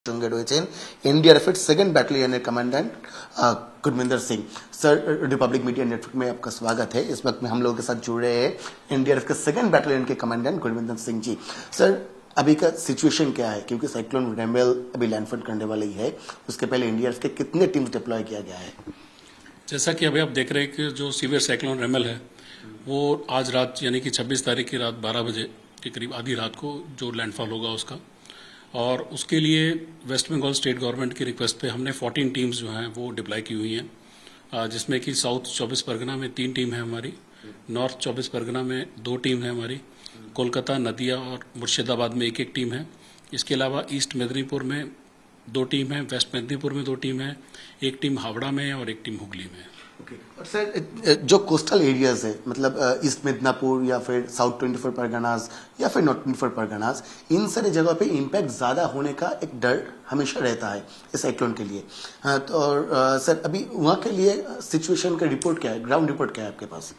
Get within NDRF second battalion commandant Gurminder Singh sir, Republic media network में आपका स्वागत है। इस वक्त में हम लोगों के साथ जुड़े हैं एनडीआरएफ के सेकंड बैटलियन के कमांडेंट गुरमिंदर सिंह जी। सर, अभी का सिचुएशन क्या है, क्योंकि साइक्लोन रेमेल अभी लैंडफॉल करने वाली है, उसके पहले एनडीआरएफ के कितने टीम्स डिप्लॉय किया गया है? जैसा कि अभी आप देख रहे हैं कि जो सीवियर साइक्लोन रेमेल है वो आज रात यानी कि 26 तारीख की रात 12 बजे के करीब आधी रात को जो लैंडफॉल होगा उसका, और उसके लिए वेस्ट बंगाल स्टेट गवर्नमेंट की रिक्वेस्ट पे हमने 14 टीम्स जो हैं वो डिप्लॉय की हुई हैं, जिसमें कि साउथ 24 परगना में 3 टीम है हमारी, नॉर्थ 24 परगना में 2 टीम है हमारी, कोलकाता, नदिया और मुर्शिदाबाद में एक टीम है। इसके अलावा ईस्ट मेदिनीपुर में 2 टीम है, वेस्ट मेदिनीपुर में 2 टीम है, एक टीम हावड़ा में है और एक टीम हुगली में है। और सर, जो कोस्टल एरियाज है, मतलब ईस्ट मिदनापुर या फिर साउथ 24 परगनाज या फिर नॉर्थ 24 परगनाज, इन सारी जगहों पे इम्पैक्ट ज़्यादा होने का एक डर हमेशा रहता है इस साइक्लोन के लिए। तो और सर, अभी वहाँ के लिए सिचुएशन का रिपोर्ट क्या है, ग्राउंड रिपोर्ट क्या है आपके पास?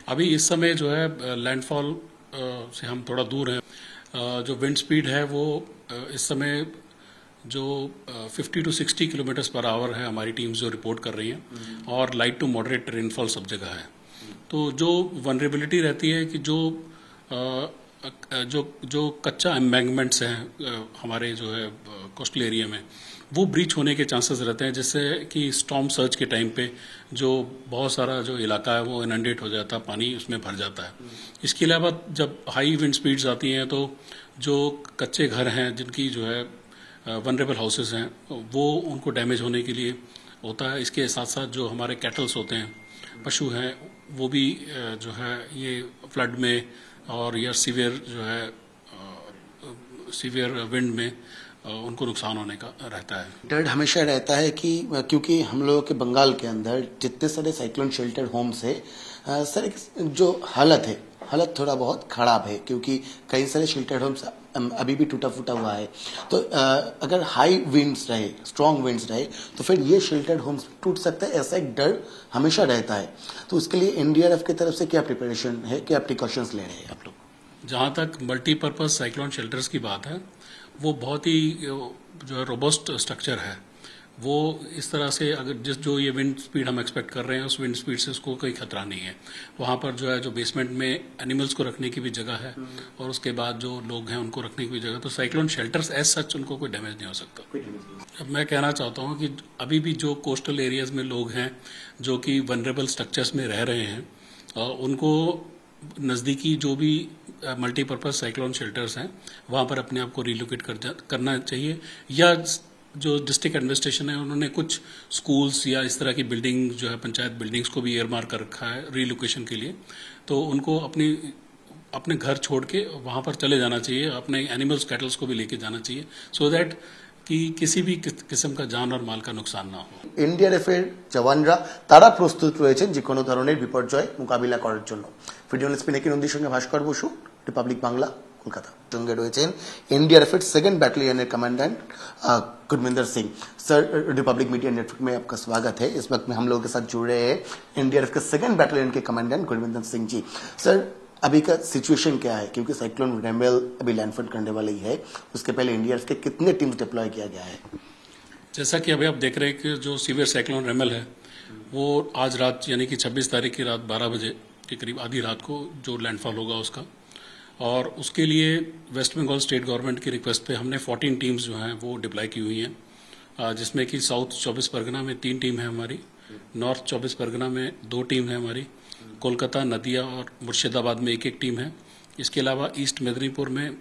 अभी इस समय जो है लैंडफॉल से हम थोड़ा दूर हैं। जो विंड स्पीड है वो इस समय जो 50 to 60 किलोमीटर पर आवर है, हमारी टीम्स जो रिपोर्ट कर रही हैं, और लाइट टू मॉडरेट रेनफॉल सब जगह है। तो जो वनरेबिलिटी रहती है कि जो कच्चा एम्बैंकमेंट्स हैं हमारे जो है कोस्टल एरिया में, वो ब्रीच होने के चांसेस रहते हैं, जिससे कि स्टॉर्म सर्ज के टाइम पे जो बहुत सारा जो इलाका है वो इनंडेट हो जाता है, पानी उसमें भर जाता है। इसके अलावा जब हाई विंड स्पीड्स आती हैं तो जो कच्चे घर हैं, जिनकी जो है वनरेबल हाउसेस हैं, वो उनको डैमेज होने के लिए होता है। इसके साथ साथ जो हमारे कैटल्स होते हैं, पशु हैं, वो भी जो है ये फ्लड में और या सीवियर जो है सीवियर विंड में उनको नुकसान होने का रहता है। डर हमेशा रहता है कि क्योंकि हम लोगों के बंगाल के अंदर जितने सारे साइक्लोन शेल्टर होम्स है, सर, जो हालत थोड़ा बहुत खराब है, क्योंकि कई सारे शेल्टर होम्स अभी भी टूटा फूटा हुआ है। तो अगर हाई विंड्स रहे, स्ट्रॉन्ग विंड्स रहे, तो फिर ये शेल्टर होम्स टूट सकता है, ऐसा एक डर हमेशा रहता है। तो उसके लिए एनडीआरएफ की तरफ से क्या प्रिपरेशन है, क्या प्रिकॉशंस ले रहे हैं आप लोग? जहाँ तक मल्टीपर्पज साइक्लोन शेल्टर्स की बात है, वो बहुत ही जो है रोबस्ट स्ट्रक्चर है। वो इस तरह से अगर जो ये विंड स्पीड हम एक्सपेक्ट कर रहे हैं, उस विंड स्पीड से उसको कोई खतरा नहीं है। वहाँ पर जो है जो बेसमेंट में एनिमल्स को रखने की भी जगह है, और उसके बाद जो लोग हैं उनको रखने की भी जगह, तो साइक्लोन शेल्टर्स एज सच उनको कोई डैमेज नहीं हो सकता। अब मैं कहना चाहता हूँ कि अभी भी जो कोस्टल एरियाज में लोग हैं जो कि वनरेबल स्ट्रक्चर्स में रह रहे हैं, उनको नज़दीकी जो भी मल्टीपर्पज साइक्लोन शेल्टर्स हैं वहाँ पर अपने आप को रिलोकेट करना चाहिए, या जो डिस्ट्रिक्ट एडमिनिस्ट्रेशन है उन्होंने कुछ स्कूल्स या इस तरह की बिल्डिंग जो है पंचायत बिल्डिंग्स को भी एयरमार्क कर रखा है रिलोकेशन के लिए, तो उनको अपने घर छोड़ के वहाँ पर चले जाना चाहिए, अपने एनिमल्स कैटल्स को भी लेके जाना चाहिए, सो दैट कि किसी भी किस्म का जान और माल का नुकसान ना हो। এনডিআরএফের জওয়ানরা তারা প্রস্তুত রয়েছেন যে কোনো ধরনের বিপর্যয় মোকাবিলা করার জন্য। ভিডিও স্পিনেকি নন্দীর সঙ্গে ভাস্কর বসু, রিপাবলিক বাংলা, কলকাতা। সঙ্গে রয়েছেন এনডিআরএফের second battalion commandant Gurminder Singh. Sir, Republic media network में आपका स्वागत है। इस वक्त में हम लोगों के साथ जुड़े हैं एनडीआरएफ के सेकंड बैटलियन के कमांडेंट गुरमिंदर सिंह जी। सर, अभी का सिचुएशन क्या है, क्योंकि साइक्लोन रेमेल अभी लैंडफॉल करने वाली है, उसके पहले एनडीआरएफ के कितने टीम्स डिप्लॉय किया गया है? जैसा कि अभी आप देख रहे हैं कि जो सीवियर साइक्लोन रेमेल है वो आज रात यानी कि 26 तारीख की रात 12 बजे के करीब आधी रात को जो लैंडफॉल होगा उसका, और उसके लिए वेस्ट बंगाल स्टेट गवर्नमेंट की रिक्वेस्ट पे हमने 14 टीम्स जो हैं वो डिप्लॉय की हुई हैं, जिसमें कि साउथ 24 परगना में 3 टीम है हमारी, नॉर्थ 24 परगना में 2 टीम है हमारी, कोलकाता, नदिया और मुर्शिदाबाद में एक टीम है। इसके अलावा ईस्ट मेदिनीपुर में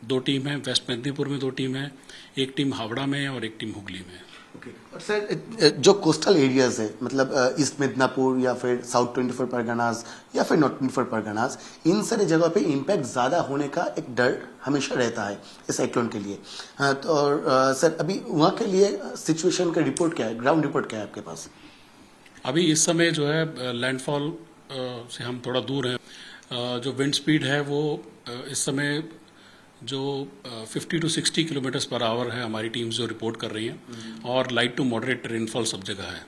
2 टीम है, वेस्ट मेदिनीपुर में 2 टीम है, एक टीम हावड़ा में है और एक टीम हुगली में है। और सर, जो कोस्टल एरियाज है, मतलब ईस्ट मिदनापुर या फिर साउथ 24 परगनाज या फिर नॉर्थ 24 परगनाज, इन सारी जगहों पे इम्पैक्ट ज़्यादा होने का एक डर हमेशा रहता है इस साइक्लोन के लिए। तो और सर, अभी वहाँ के लिए सिचुएशन का रिपोर्ट क्या है, ग्राउंड रिपोर्ट क्या है आपके पास? अभी इस समय जो है लैंडफॉल से हम थोड़ा दूर हैं। जो विंड स्पीड है वो इस समय जो 50 to 60 किलोमीटर पर आवर है, हमारी टीम्स जो रिपोर्ट कर रही हैं, और लाइट टू मॉडरेट रेनफॉल सब जगह है।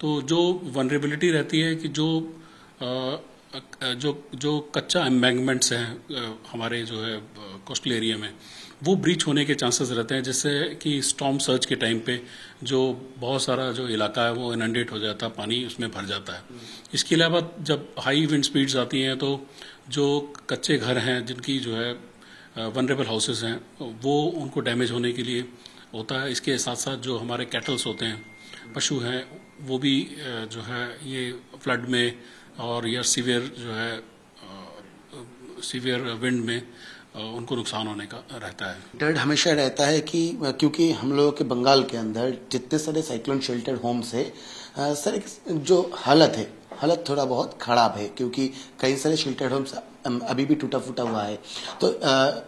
तो जो वनरेबिलिटी रहती है कि जो कच्चा एम्बैंकमेंट्स हैं हमारे जो है कोस्टल एरिया में, वो ब्रीच होने के चांसेस रहते हैं, जिससे कि स्टॉर्म सर्ज के टाइम पे जो बहुत सारा जो इलाका है वो इनंडेट हो जाता है, पानी उसमें भर जाता है। इसके अलावा जब हाई विंड स्पीड्स आती हैं तो जो कच्चे घर हैं, जिनकी जो है वनरेबल हाउसेस हैं, वो उनको डैमेज होने के लिए होता है। इसके साथ साथ जो हमारे कैटल्स होते हैं, पशु हैं, वो भी जो है ये फ्लड में और या सीवियर विंड में उनको नुकसान होने का रहता है। डर हमेशा रहता है कि क्योंकि हम लोगों के बंगाल के अंदर जितने सारे साइक्लोन शेल्टर होम्स है, सर जो हालत थोड़ा बहुत खराब है, क्योंकि कई सारे शेल्टर होम्स अभी भी टूटा फूटा हुआ है। तो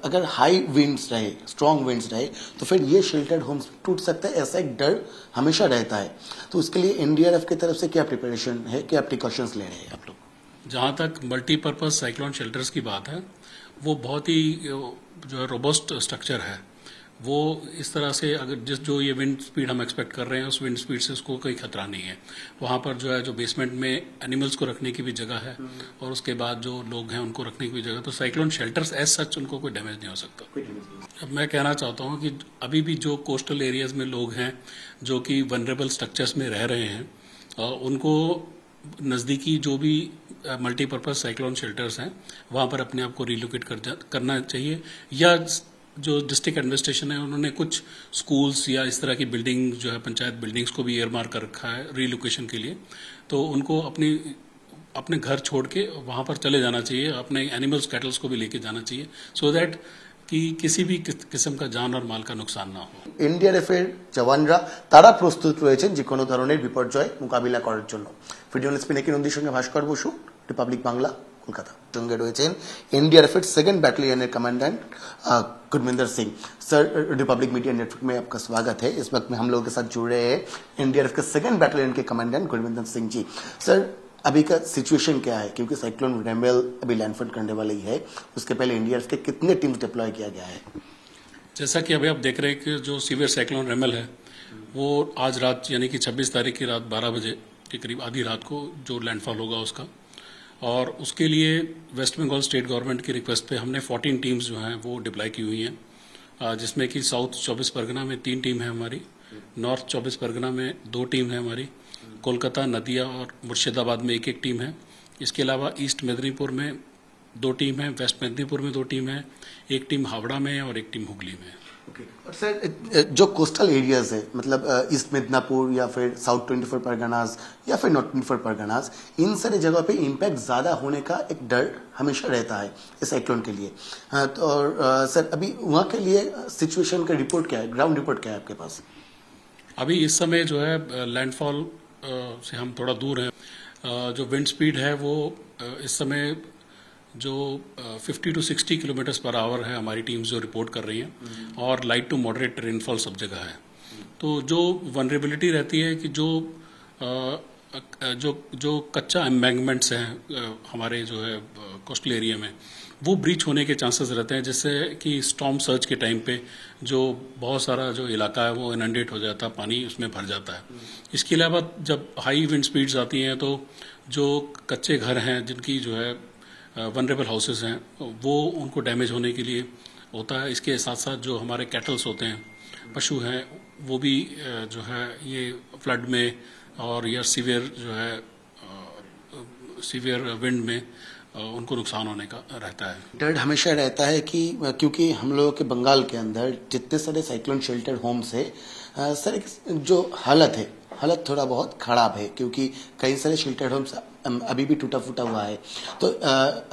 अगर हाई विंड्स रहे, स्ट्रांग विंड्स रहे, तो फिर ये शेल्टर होम्स टूट सकता है, ऐसा एक डर हमेशा रहता है। तो उसके लिए एनडीआरएफ की तरफ से क्या प्रिपरेशन है, क्या प्रिकॉशंस ले रहे हैं आप लोग? जहाँ तक मल्टीपर्पज साइक्लोन शेल्टर्स की बात है, वो बहुत ही जो है रोबस्ट स्ट्रक्चर है। वो इस तरह से अगर जो ये विंड स्पीड हम एक्सपेक्ट कर रहे हैं, उस विंड स्पीड से उसको कोई खतरा नहीं है। वहाँ पर जो है जो बेसमेंट में एनिमल्स को रखने की भी जगह है, और उसके बाद जो लोग हैं उनको रखने की भी जगह, तो साइक्लोन शेल्टर्स एज सच उनको कोई डैमेज नहीं हो सकता। अब मैं कहना चाहता हूँ कि अभी भी जो कोस्टल एरियाज में लोग हैं जो कि वनरेबल स्ट्रक्चर्स में रह रहे हैं, उनको नज़दीकी जो भी मल्टीपर्पज साइक्लोन शेल्टर्स हैं वहाँ पर अपने आप को रिलोकेट करना चाहिए, या जो डिस्ट्रिक्ट एडमिनिस्ट्रेशन है उन्होंने कुछ स्कूल्स या इस तरह की बिल्डिंग जो है पंचायत बिल्डिंग्स को भी एयरमार्क कर रखा है रिलोकेशन के लिए, तो उनको अपने घर छोड़ के वहाँ पर चले जाना चाहिए, अपने एनिमल्स कैटल्स को भी लेके जाना चाहिए, सो दैट कि किसी भी किस्म का जान और माल का नुकसान ना हो। এনডিআরএফের জওয়ানরা তারা প্রস্তুত রয়েছেন যে কোনো ধরনের বিপর্যয় মোকাবিলা করার জন্য। ভিডিও স্পিনে নন্দীর সঙ্গে ভাস্কর বসু, রিপাবলিক বাংলা, কলকাতা। সঙ্গে রয়েছেন NDRF second battalion commandant Gurvinder Singh. Sir, Republic media network में आपका स्वागत है। इस वक्त में हम लोगों के साथ जुड़ रहे हैं एनडीआरएफ के सेकंड बैटालियन के कमांडेंट गुरविंदर सिंह जी। सर, अभी का सिचुएशन क्या है, क्योंकि साइक्लोन रेमेल अभी लैंडफॉल करने वाली है, उसके पहले एनडीआरएफ के कितने टीम्स डिप्लॉय किया गया है? जैसा कि अभी आप देख रहे हैं कि जो सीवियर साइक्लोन रेमेल है वो आज रात यानी कि 26 तारीख की रात 12 बजे के करीब आधी रात को जो लैंडफॉल होगा उसका, और उसके लिए वेस्ट बंगाल स्टेट गवर्नमेंट की रिक्वेस्ट पे हमने 14 टीम्स जो हैं वो डिप्लॉय की हुई हैं, जिसमें कि साउथ 24 परगना में 3 टीम है हमारी, नॉर्थ 24 परगना में 2 टीम है हमारी, कोलकाता, नदिया और मुर्शिदाबाद में 1-1 टीम है। इसके अलावा ईस्ट मेदिनीपुर में 2 टीम है, वेस्ट मेदिनीपुर में 2 टीम है, 1 टीम हावड़ा में और 1 टीम हुगली में। और सर, जो कोस्टल एरियाज है, मतलब ईस्ट मिदनापुर या फिर साउथ 24 परगनाज या फिर नॉर्थ 24 परगनाज, इन सारी जगह पे इम्पैक्ट ज्यादा होने का एक डर हमेशा रहता है इस साइक्लोन के लिए। हाँ, तो और सर, अभी वहाँ के लिए सिचुएशन का रिपोर्ट क्या है, ग्राउंड रिपोर्ट क्या है आपके पास? अभी इस समय जो है लैंडफॉल से हम थोड़ा दूर हैं। जो विंड स्पीड है वो इस समय जो 50 to 60 किलोमीटर पर आवर है, हमारी टीम्स जो रिपोर्ट कर रही हैं, और लाइट टू मॉडरेट रेनफॉल सब जगह है। तो जो वनरेबिलिटी रहती है कि जो कच्चा एम्बैंकमेंट्स हैं हमारे जो है कोस्टल एरिया में, वो ब्रीच होने के चांसेस रहते हैं, जिससे कि स्टॉर्म सर्ज के टाइम पे जो बहुत सारा जो इलाका है वो इनंडेट हो जाता है, पानी उसमें भर जाता है। इसके अलावा जब हाई विंड स्पीड्स आती हैं तो जो कच्चे घर हैं, जिनकी जो है वनरेबल हाउसेस हैं, वो उनको डैमेज होने के लिए होता है। इसके साथ साथ जो हमारे कैटल्स होते हैं, पशु हैं, वो भी जो है ये फ्लड में और या सीवियर विंड में उनको नुकसान होने का रहता है। डर हमेशा रहता है कि क्योंकि हम लोगों के बंगाल के अंदर जितने सारे साइक्लोन शेल्टर होम्स है, सर जो हालत थोड़ा बहुत खराब है, क्योंकि कई सारे शेल्टर होम्स अभी भी टूटा फूटा हुआ है। तो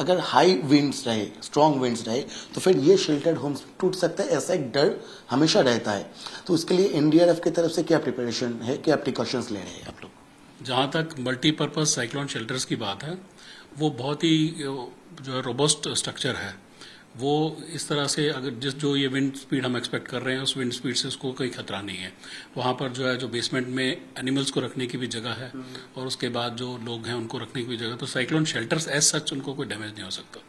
अगर हाई विंड्स रहे, स्ट्रांग विंड्स रहे, तो फिर ये शेल्टर होम्स टूट सकता है, ऐसा एक डर हमेशा रहता है। तो उसके लिए एनडीआरएफ की तरफ से क्या प्रिपरेशन है, क्या प्रिकॉशंस ले रहे हैं आप लोग? जहाँ तक मल्टीपर्पज साइक्लोन शेल्टर्स की बात है, वो बहुत ही जो है रोबस्ट स्ट्रक्चर है। वो इस तरह से अगर जो ये विंड स्पीड हम एक्सपेक्ट कर रहे हैं, उस विंड स्पीड से उसको कोई खतरा नहीं है। वहाँ पर जो है जो बेसमेंट में एनिमल्स को रखने की भी जगह है, और उसके बाद जो लोग हैं उनको रखने की भी जगह, तो साइक्लोन शेल्टर्स एज सच उनको कोई डैमेज नहीं हो सकता।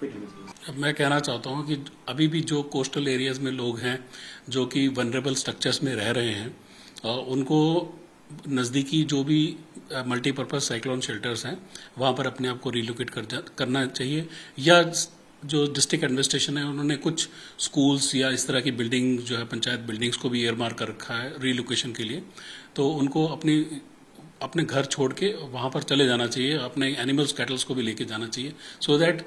अब मैं कहना चाहता हूँ कि अभी भी जो कोस्टल एरियाज में लोग हैं जो कि वनरेबल स्ट्रक्चर्स में रह रहे हैं, उनको नज़दीकी जो भी मल्टीपर्पज साइक्लोन शेल्टर्स हैं वहाँ पर अपने आप को रिलोकेट करना चाहिए, या जो डिस्ट्रिक्ट एडमिनिस्ट्रेशन है उन्होंने कुछ स्कूल्स या इस तरह की बिल्डिंग जो है पंचायत बिल्डिंग्स को भी एयरमार्क कर रखा है रीलोकेशन के लिए। तो उनको अपने घर छोड़ के वहां पर चले जाना चाहिए, अपने एनिमल्स कैटल्स को भी लेके जाना चाहिए, सो दैट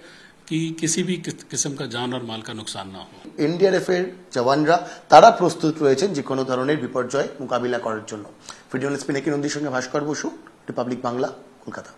कि किसी भी किस्म का जान और माल का नुकसान ना हो। এনডিআরএফ এর জওয়ানরা তারা প্রস্তুত রয়েছেন যে কোনো ধরনের বিপর্যয় মোকাবিলা করার জন্য। ভিডিও স্পিনে কি নন্দীর সঙ্গে ভাস্কর বসু, রিপাবলিক বাংলা, কলকাতা।